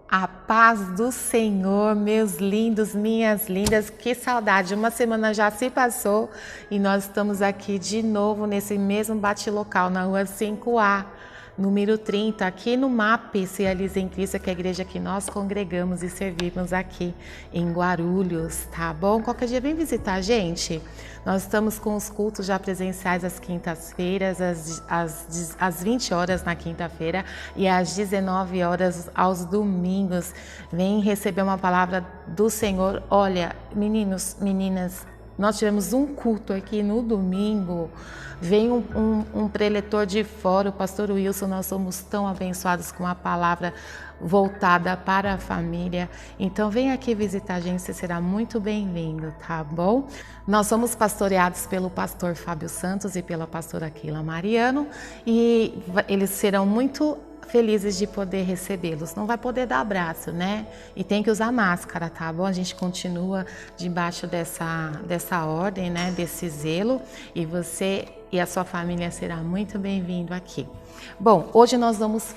A paz do Senhor, meus lindos, minhas lindas, que saudade, uma semana já se passou e nós estamos aqui de novo nesse mesmo bate-local na rua 5A, número 30, aqui no MAP, Se Realiza em Cristo, que é a igreja que nós congregamos e servimos aqui em Guarulhos, tá bom? Qualquer dia vem visitar a gente. Nós estamos com os cultos já presenciais às quintas-feiras, às 20 horas na quinta-feira e às 19 horas aos domingos. Vem receber uma palavra do Senhor. Olha, meninos, meninas, nós tivemos um culto aqui no domingo. Vem um preletor de fora, o pastor Wilson. Nós somos tão abençoados com a palavra voltada para a família. Então vem aqui visitar a gente, você será muito bem-vindo, tá bom? Nós somos pastoreados pelo pastor Fábio Santos e pela pastora Keila Mariano e eles serão muito felizes de poder recebê-los. Não vai poder dar abraço, né? E tem que usar máscara, tá bom? A gente continua debaixo dessa ordem, né? Desse zelo, e você e a sua família será muito bem-vindo aqui. Bom, hoje nós vamos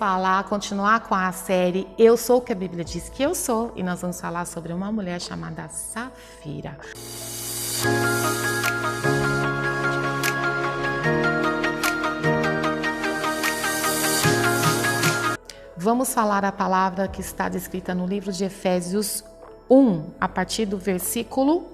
continuar com a série Eu Sou o que a Bíblia diz que eu sou, e nós vamos falar sobre uma mulher chamada Safira. Vamos falar a palavra que está descrita no livro de Efésios 1, a partir do versículo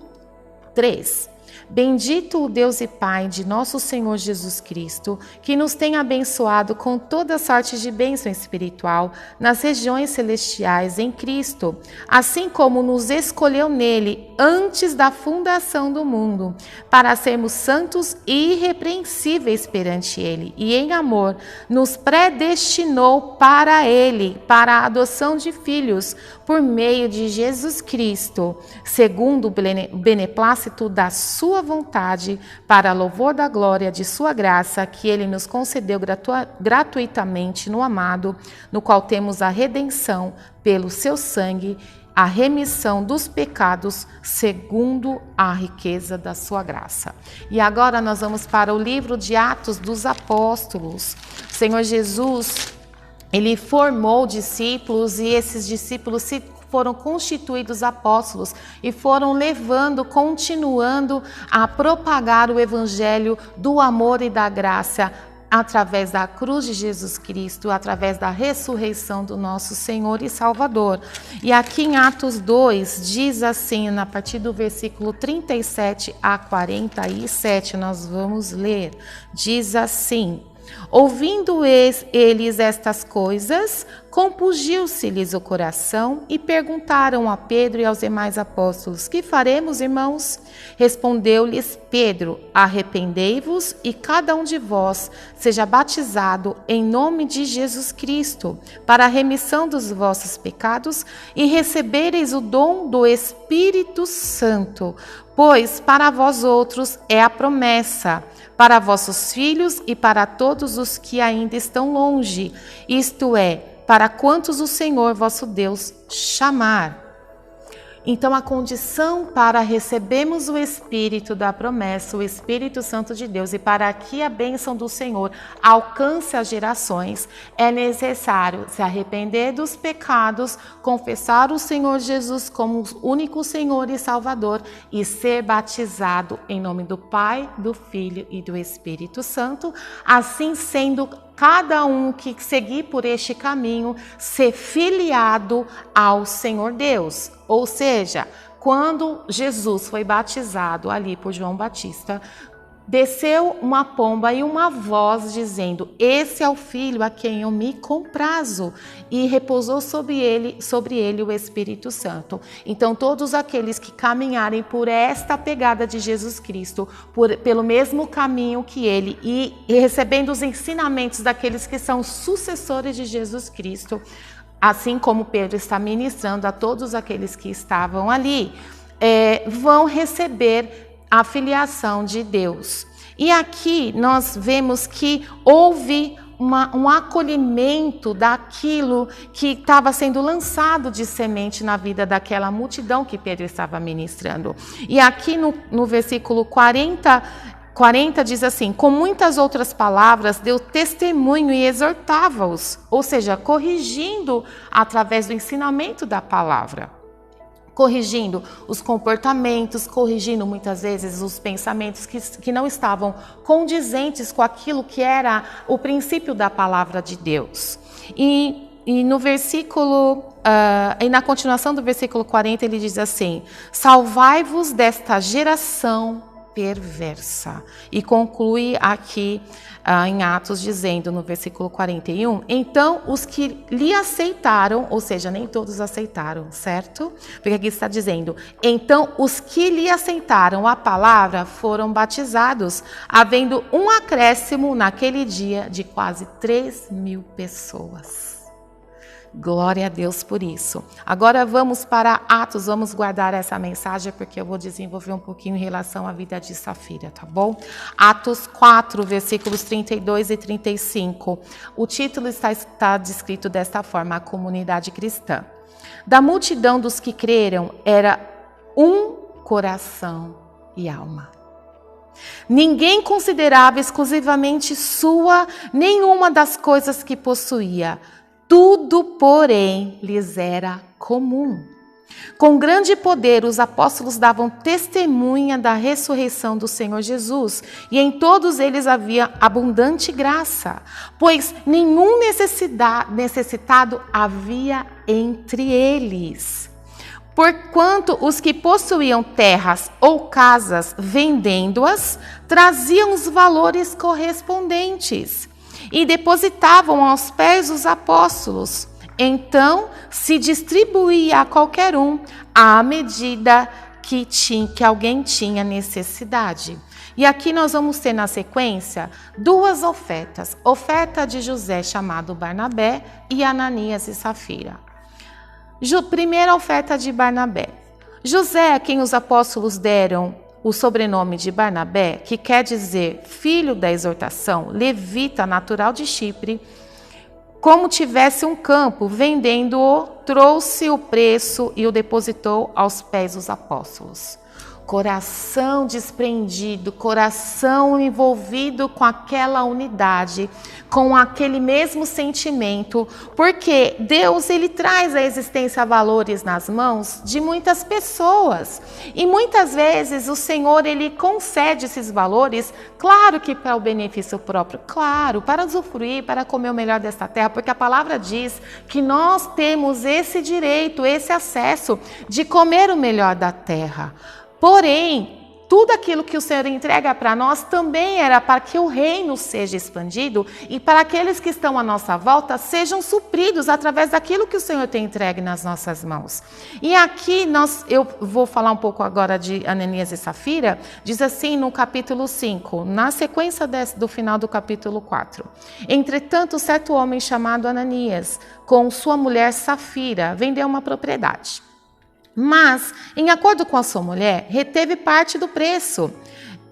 3. Bendito o Deus e Pai de nosso Senhor Jesus Cristo, que nos tem abençoado com toda sorte de bênção espiritual nas regiões celestiais em Cristo, assim como nos escolheu nele antes da fundação do mundo, para sermos santos e irrepreensíveis perante ele, e em amor nos predestinou para ele, para a adoção de filhos, por meio de Jesus Cristo, segundo o beneplácito da sua vontade, para louvor da glória de sua graça, que ele nos concedeu gratuitamente no amado, no qual temos a redenção pelo seu sangue, a remissão dos pecados, segundo a riqueza da sua graça. E agora nós vamos para o livro de Atos dos Apóstolos. O Senhor Jesus, ele formou discípulos e esses discípulos foram constituídos apóstolos e foram continuando a propagar o evangelho do amor e da graça através da cruz de Jesus Cristo, através da ressurreição do nosso Senhor e Salvador. E aqui em Atos 2 diz assim, a partir do versículo 37 a 47, nós vamos ler, diz assim: ouvindo eles estas coisas, compungiu-se-lhes o coração e perguntaram a Pedro e aos demais apóstolos: que faremos, irmãos? Respondeu-lhes Pedro: arrependei-vos e cada um de vós seja batizado em nome de Jesus Cristo para a remissão dos vossos pecados e recebereis o dom do Espírito Santo, pois para vós outros é a promessa, para vossos filhos e para todos os que ainda estão longe, isto é, para quantos o Senhor vosso Deus chamar. Então, a condição para recebermos o Espírito da promessa, o Espírito Santo de Deus, e para que a bênção do Senhor alcance as gerações, é necessário se arrepender dos pecados, confessar o Senhor Jesus como o único Senhor e Salvador e ser batizado em nome do Pai, do Filho e do Espírito Santo, assim sendo cada um que seguir por este caminho, ser filiado ao Senhor Deus. Ou seja, quando Jesus foi batizado ali por João Batista, desceu uma pomba e uma voz dizendo: esse é o Filho a quem eu me comprazo, e repousou sobre ele o Espírito Santo. Então todos aqueles que caminharem por esta pegada de Jesus Cristo, pelo mesmo caminho que ele, e recebendo os ensinamentos daqueles que são sucessores de Jesus Cristo, assim como Pedro está ministrando a todos aqueles que estavam ali, vão receber a filiação de Deus. E aqui nós vemos que houve um acolhimento daquilo que estava sendo lançado de semente na vida daquela multidão que Pedro estava ministrando. E aqui no versículo 40 40 diz assim: com muitas outras palavras, deu testemunho e exortava-os, ou seja, corrigindo através do ensinamento da palavra. Corrigindo os comportamentos, corrigindo muitas vezes os pensamentos que não estavam condizentes com aquilo que era o princípio da palavra de Deus. E no versículo, e na continuação do versículo 40, ele diz assim: salvai-vos desta geração perversa. E conclui aqui em Atos dizendo no versículo 41, então os que lhe aceitaram, ou seja, nem todos aceitaram, certo? Porque aqui está dizendo, então os que lhe aceitaram a palavra foram batizados, havendo um acréscimo naquele dia de quase 3.000 pessoas. Glória a Deus por isso. Agora vamos para Atos, vamos guardar essa mensagem porque eu vou desenvolver um pouquinho em relação à vida de Safira, tá bom? Atos 4, versículos 32 e 35. O título está descrito desta forma: a comunidade cristã. Da multidão dos que creram era um coração e alma. Ninguém considerava exclusivamente sua nenhuma das coisas que possuía. Tudo, porém, lhes era comum. Com grande poder, os apóstolos davam testemunha da ressurreição do Senhor Jesus, e em todos eles havia abundante graça, pois nenhum necessitado havia entre eles. Porquanto os que possuíam terras ou casas, vendendo-as, traziam os valores correspondentes e depositavam aos pés dos apóstolos. Então se distribuía a qualquer um à medida que alguém tinha necessidade. E aqui nós vamos ter na sequência duas ofertas. Oferta de José, chamado Barnabé, e Ananias e Safira. Primeira oferta de Barnabé. José, a quem os apóstolos deram o sobrenome de Barnabé, que quer dizer filho da exortação, levita natural de Chipre, como tivesse um campo, vendendo-o, trouxe o preço e o depositou aos pés dos apóstolos. Coração desprendido, coração envolvido com aquela unidade, com aquele mesmo sentimento, porque Deus, ele traz à existência valores nas mãos de muitas pessoas, e muitas vezes o Senhor, ele concede esses valores, claro que para o benefício próprio, claro, para usufruir, para comer o melhor desta terra, porque a palavra diz que nós temos esse direito, esse acesso de comer o melhor da terra. Porém, tudo aquilo que o Senhor entrega para nós também era para que o reino seja expandido e para aqueles que estão à nossa volta sejam supridos através daquilo que o Senhor tem entregue nas nossas mãos. E aqui eu vou falar um pouco agora de Ananias e Safira, diz assim no capítulo 5, na sequência do final do capítulo 4. Entretanto, certo homem chamado Ananias, com sua mulher Safira, vendeu uma propriedade. Mas, em acordo com a sua mulher, reteve parte do preço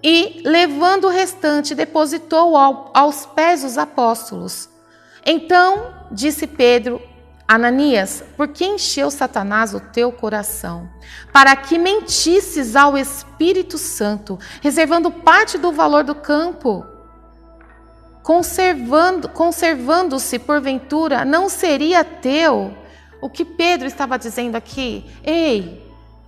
e, levando o restante, depositou aos pés dos apóstolos. Então, disse Pedro, Ananias, por que encheu Satanás o teu coração? Para que mentisses ao Espírito Santo, reservando parte do valor do campo? Conservando-se, porventura, não seria teu? O que Pedro estava dizendo aqui, ei,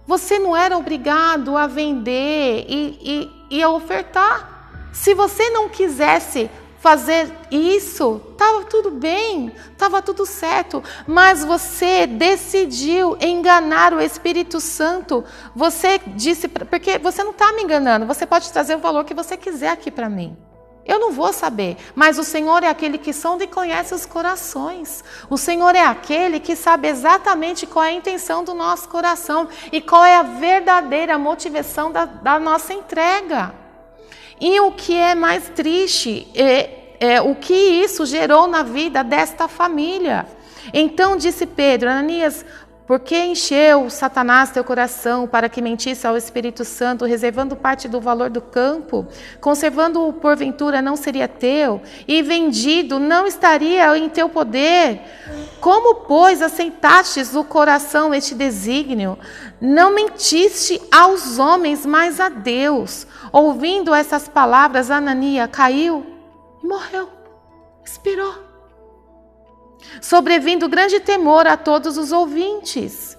você não era obrigado a vender e a ofertar. Se você não quisesse fazer isso, estava tudo bem, estava tudo certo, mas você decidiu enganar o Espírito Santo. Você disse, porque você não está me enganando, você pode trazer o valor que você quiser aqui para mim. Eu não vou saber, mas o Senhor é aquele que sonda e conhece os corações. O Senhor é aquele que sabe exatamente qual é a intenção do nosso coração e qual é a verdadeira motivação da nossa entrega. E o que é mais triste é o que isso gerou na vida desta família. Então disse Pedro, Ananias, por que encheu Satanás teu coração para que mentisse ao Espírito Santo, reservando parte do valor do campo? Conservando-o porventura não seria teu, e vendido não estaria em teu poder? Como, pois, aceitastes o coração este desígnio? Não mentiste aos homens, mas a Deus. Ouvindo essas palavras, Ananias caiu e morreu, expirou. Sobrevindo grande temor a todos os ouvintes.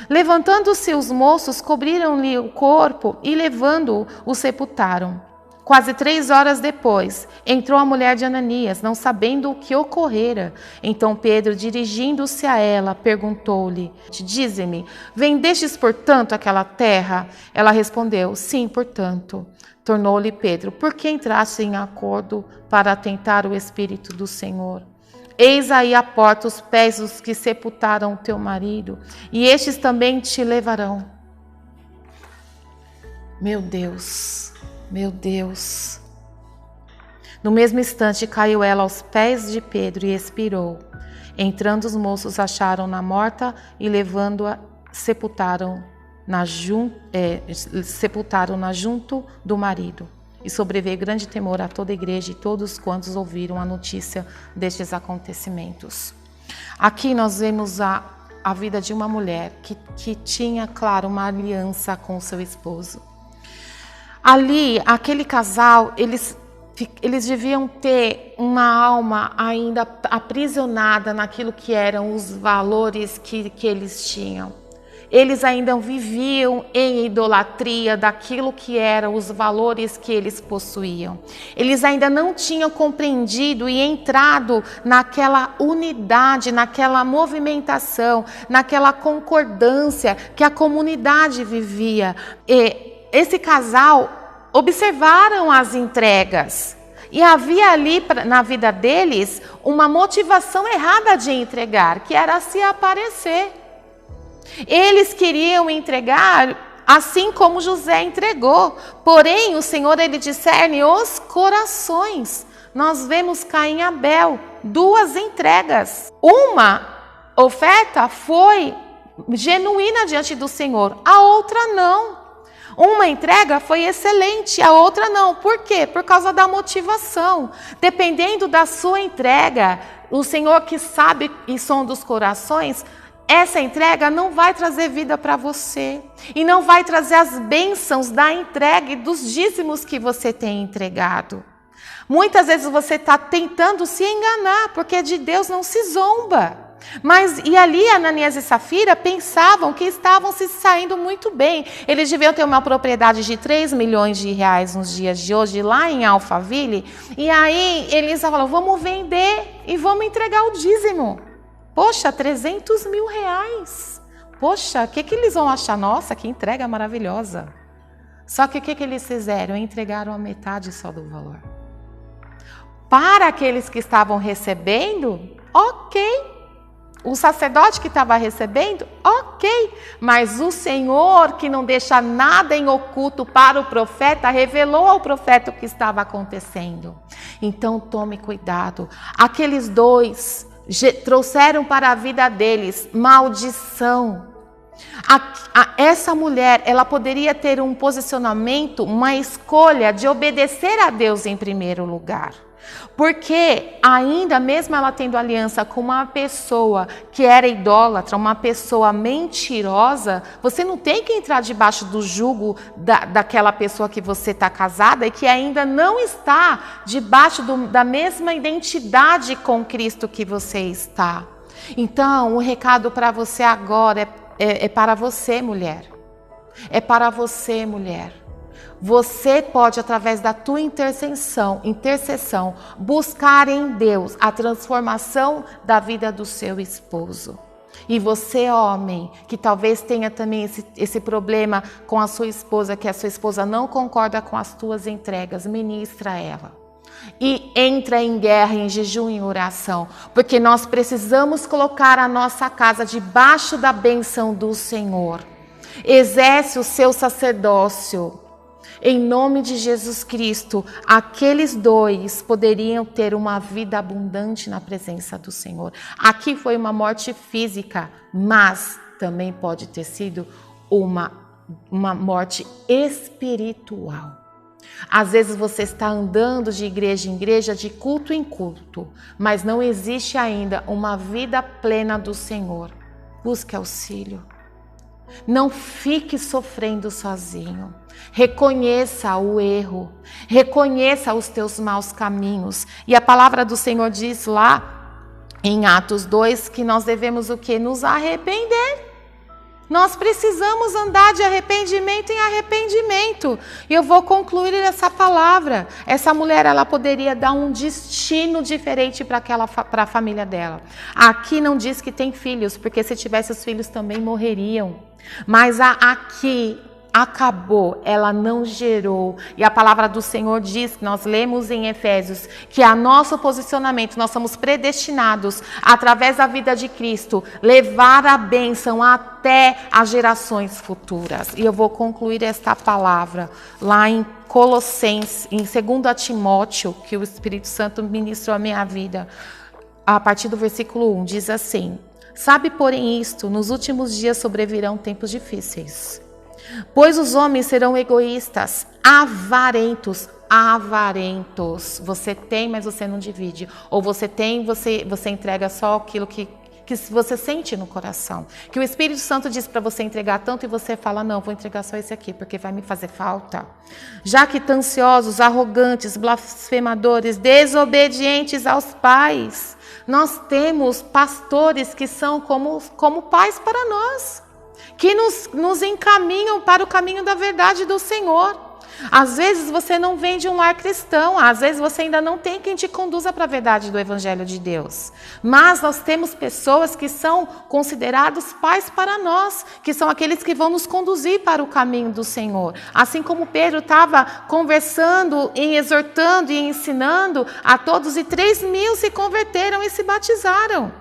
Levantando-se os moços, cobriram-lhe o corpo e, levando-o, o sepultaram. Quase 3 horas depois, entrou a mulher de Ananias, não sabendo o que ocorrera. Então Pedro, dirigindo-se a ela, perguntou-lhe: Dize-me, vendestes portanto aquela terra? Ela respondeu: Sim, portanto. Tornou-lhe Pedro: Por que entraste em acordo para tentar o Espírito do Senhor? Eis aí à porta os pés dos que sepultaram teu marido, e estes também te levarão. Meu Deus, meu Deus. No mesmo instante caiu ela aos pés de Pedro e expirou. Entrando os moços, acharam-na morta e, levando-a, sepultaram-na junto do marido. E sobreveio grande temor a toda a igreja e todos quantos ouviram a notícia destes acontecimentos. Aqui nós vemos a vida de uma mulher que tinha, claro, uma aliança com seu esposo. Ali, aquele casal, eles deviam ter uma alma ainda aprisionada naquilo que eram os valores que eles tinham. Eles ainda viviam em idolatria daquilo que eram os valores que eles possuíam. Eles ainda não tinham compreendido e entrado naquela unidade, naquela movimentação, naquela concordância que a comunidade vivia. E esse casal observaram as entregas. E havia ali na vida deles uma motivação errada de entregar, que era se aparecer. Eles queriam entregar assim como José entregou. Porém, o Senhor, ele discerne os corações. Nós vemos Caim e Abel, 2 entregas. Uma oferta foi genuína diante do Senhor, a outra não. Uma entrega foi excelente, a outra não. Por quê? Por causa da motivação. Dependendo da sua entrega, o Senhor que sabe e sonda os corações, essa entrega não vai trazer vida para você. E não vai trazer as bênçãos da entrega e dos dízimos que você tem entregado. Muitas vezes você está tentando se enganar, porque de Deus não se zomba. E ali Ananias e Safira pensavam que estavam se saindo muito bem. Eles deviam ter uma propriedade de 3 milhões de reais nos dias de hoje, lá em Alphaville. E aí eles falaram, vamos vender e vamos entregar o dízimo. Poxa, 300 mil reais. Poxa, o que eles vão achar? Nossa, que entrega maravilhosa. Só que o que eles fizeram? Entregaram a metade só do valor. Para aqueles que estavam recebendo, ok. O sacerdote que estava recebendo, ok. Mas o Senhor, que não deixa nada em oculto para o profeta, revelou ao profeta o que estava acontecendo. Então tome cuidado. Aqueles 2 trouxeram para a vida deles maldição. Essa mulher, ela poderia ter um posicionamento, uma escolha de obedecer a Deus em primeiro lugar. Porque ainda mesmo ela tendo aliança com uma pessoa que era idólatra, uma pessoa mentirosa, você não tem que entrar debaixo do jugo daquela pessoa que você está casada e que ainda não está debaixo da mesma identidade com Cristo que você está. Então, o recado para você agora é para você, mulher. É para você, mulher. Você pode, através da tua intercessão, buscar em Deus a transformação da vida do seu esposo. E você, homem, que talvez tenha também esse problema com a sua esposa, que a sua esposa não concorda com as tuas entregas, ministra ela. E entra em guerra, em jejum e em oração, porque nós precisamos colocar a nossa casa debaixo da bênção do Senhor. Exerce o seu sacerdócio. Em nome de Jesus Cristo, aqueles 2 poderiam ter uma vida abundante na presença do Senhor. Aqui foi uma morte física, mas também pode ter sido uma morte espiritual. Às vezes você está andando de igreja em igreja, de culto em culto, mas não existe ainda uma vida plena do Senhor. Busque auxílio. Não fique sofrendo sozinho. Reconheça o erro. Reconheça os teus maus caminhos. E a palavra do Senhor diz lá em Atos 2 que nós devemos o quê? Nos arrepender. Nós precisamos andar de arrependimento em arrependimento. E eu vou concluir essa palavra. Essa mulher, ela poderia dar um destino diferente para a família dela. Aqui não diz que tem filhos, porque se tivesse os filhos também morreriam. Mas aqui acabou, ela não gerou. E a palavra do Senhor diz, nós lemos em Efésios, que a nosso posicionamento, nós somos predestinados, através da vida de Cristo, levar a bênção até as gerações futuras. E eu vou concluir esta palavra lá em Colossenses, em 2 Timóteo, que o Espírito Santo ministrou a minha vida, a partir do versículo 1, diz assim: sabe, porém, isto, nos últimos dias sobrevirão tempos difíceis. Pois os homens serão egoístas, avarentos. Você tem, mas você não divide. Ou você tem, você entrega só aquilo que você sente no coração. Que o Espírito Santo diz para você entregar tanto e você fala, não, vou entregar só esse aqui, porque vai me fazer falta. Jactanciosos, arrogantes, blasfemadores, desobedientes aos pais. Nós temos pastores que são como pais para nós, que nos encaminham para o caminho da verdade do Senhor. Às vezes você não vem de um lar cristão, às vezes você ainda não tem quem te conduza para a verdade do Evangelho de Deus. Mas nós temos pessoas que são considerados pais para nós, que são aqueles que vão nos conduzir para o caminho do Senhor. Assim como Pedro estava conversando, e exortando e ensinando a todos, e 3.000 se converteram e se batizaram.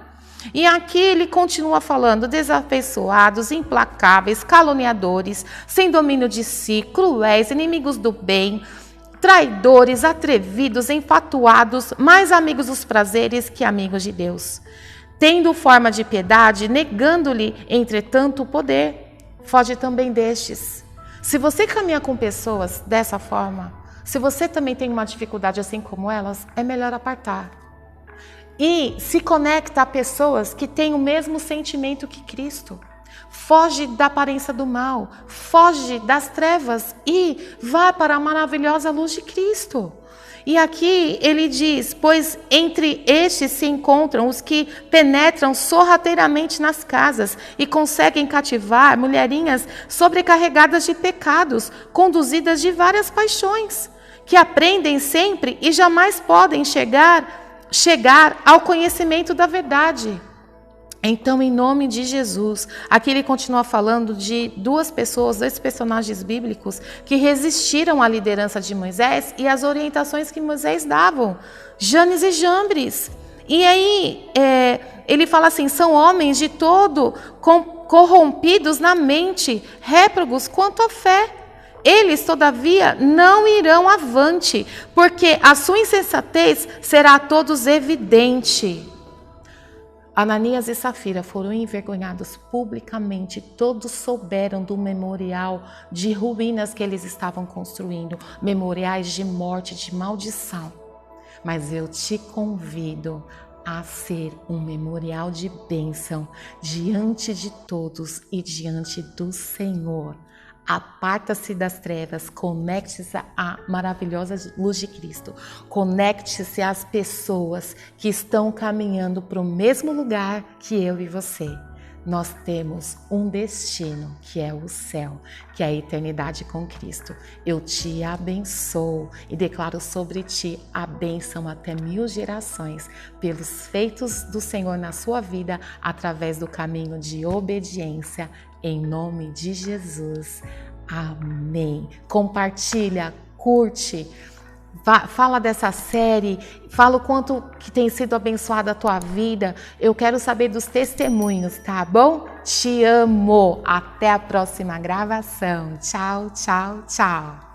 E aqui ele continua falando: desafeiçoados, implacáveis, caluniadores, sem domínio de si, cruéis, inimigos do bem, traidores, atrevidos, enfatuados, mais amigos dos prazeres que amigos de Deus. Tendo forma de piedade, negando-lhe, entretanto, o poder. Foge também destes. Se você caminha com pessoas dessa forma, se você também tem uma dificuldade assim como elas, é melhor apartar. E se conecta a pessoas que têm o mesmo sentimento que Cristo. Foge da aparência do mal, foge das trevas e vá para a maravilhosa luz de Cristo. E aqui ele diz: pois entre estes se encontram os que penetram sorrateiramente nas casas e conseguem cativar mulherinhas sobrecarregadas de pecados, conduzidas de várias paixões, que aprendem sempre e jamais podem chegar ao conhecimento da verdade. Então, em nome de Jesus, aqui ele continua falando de dois personagens bíblicos que resistiram à liderança de Moisés e às orientações que Moisés davam, Janes e Jambres. E aí, ele fala assim: são homens de todo corrompidos na mente, réprobos quanto à fé. Eles, todavia, não irão avante, porque a sua insensatez será a todos evidente. Ananias e Safira foram envergonhados publicamente. Todos souberam do memorial de ruínas que eles estavam construindo, memoriais de morte, de maldição. Mas eu te convido a ser um memorial de bênção diante de todos e diante do Senhor. Aparta-se das trevas, conecte-se à maravilhosa luz de Cristo. Conecte-se às pessoas que estão caminhando para o mesmo lugar que eu e você. Nós temos um destino, que é o céu, que é a eternidade com Cristo. Eu te abençoo e declaro sobre ti a bênção até 1000 gerações, pelos feitos do Senhor na sua vida, através do caminho de obediência, em nome de Jesus. Amém. Compartilha, curte, fala dessa série, fala o quanto que tem sido abençoada a tua vida. Eu quero saber dos testemunhos, tá bom? Te amo. Até a próxima gravação. Tchau, tchau, tchau.